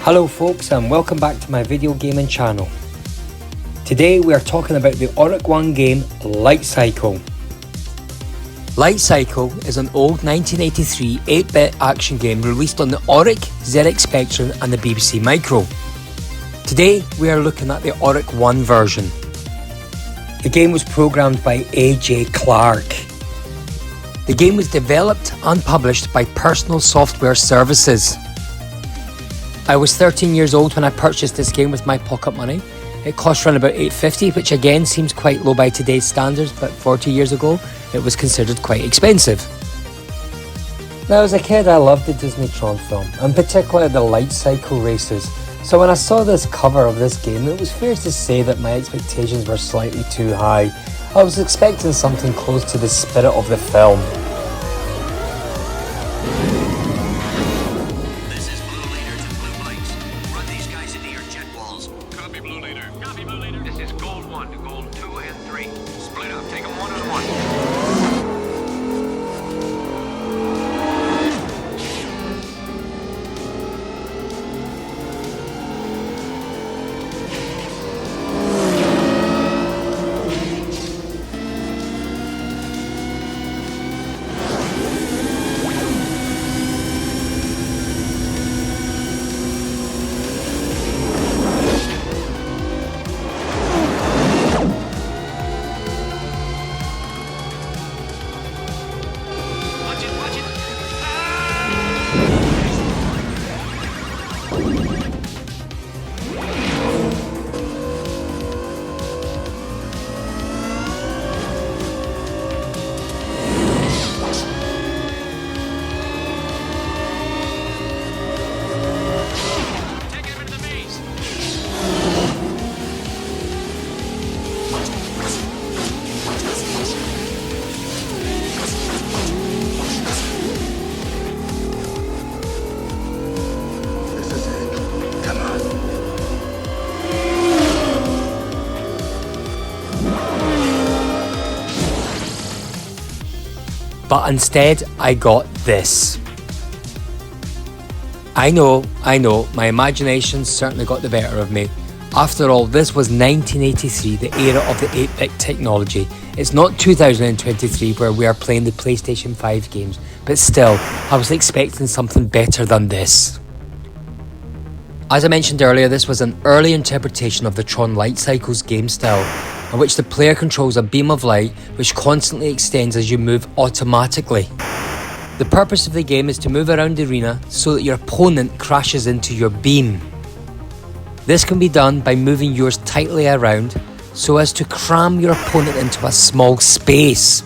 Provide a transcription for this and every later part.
Hello folks, and welcome back to my video gaming channel. Today we are talking about the Oric 1 game Light Cycle. Light Cycle is an old 1983 8-bit action game released on the Oric, ZX Spectrum and the BBC Micro. Today we are looking at the Oric 1 version. The game was programmed by A.J. Clark. The game was developed and published by Personal Software Services. I was 13 years old when I purchased this game with my pocket money. It cost around about $8.50, which again seems quite low by today's standards, but 40 years ago it was considered quite expensive. Now as a kid I loved the Disney Tron film, and particularly the Light Cycle races, so when I saw this cover of this game it was fair to say that my expectations were slightly too high. I was expecting something close to the spirit of the film. But instead I got this. I know, my imagination certainly got the better of me. After all, this was 1983, the era of the 8-bit technology. It's not 2023 where we are playing the PlayStation 5 games, but still, I was expecting something better than this. As I mentioned earlier, this was an early interpretation of the Tron Light Cycle's game style, in which the player controls a beam of light which constantly extends as you move automatically. The purpose of the game is to move around the arena so that your opponent crashes into your beam. This can be done by moving yours tightly around so as to cram your opponent into a small space.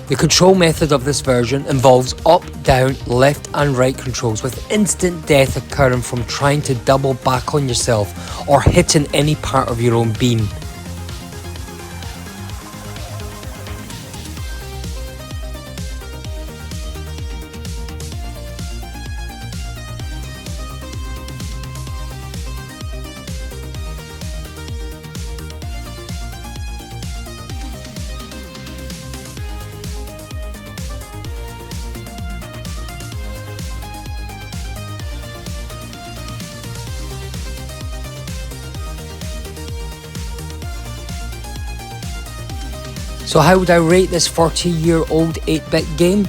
The control method of this version involves up, down, left and right controls, with instant death occurring from trying to double back on yourself or hitting any part of your own beam. So how would I rate this 40-year-old 8-bit game?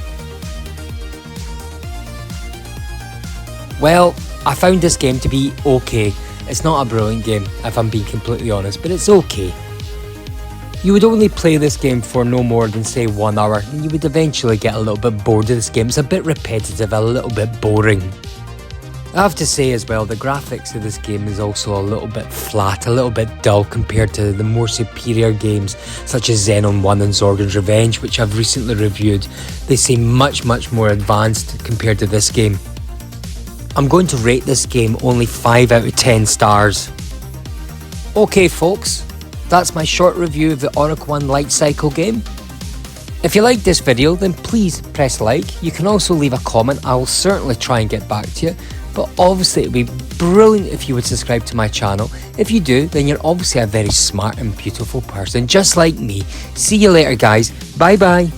Well, I found this game to be okay. It's not a brilliant game, if I'm being completely honest, but it's okay. You would only play this game for no more than say 1 hour, and you would eventually get a little bit bored of this game. It's a bit repetitive, a little bit boring. I have to say as well, the graphics of this game is also a little bit flat, a little bit dull compared to the more superior games such as Xenon 1 and Zorgon's Revenge, which I've recently reviewed. They seem much more advanced compared to this game. I'm going to rate this game only 5 out of 10 stars. Okay folks, that's my short review of the Oric 1 Light Cycle game. If you liked this video, then please press like. You can also leave a comment, I will certainly try and get back to you. But obviously it would be brilliant if you would subscribe to my channel. If you do, then you're obviously a very smart and beautiful person, just like me. See you later guys, bye bye.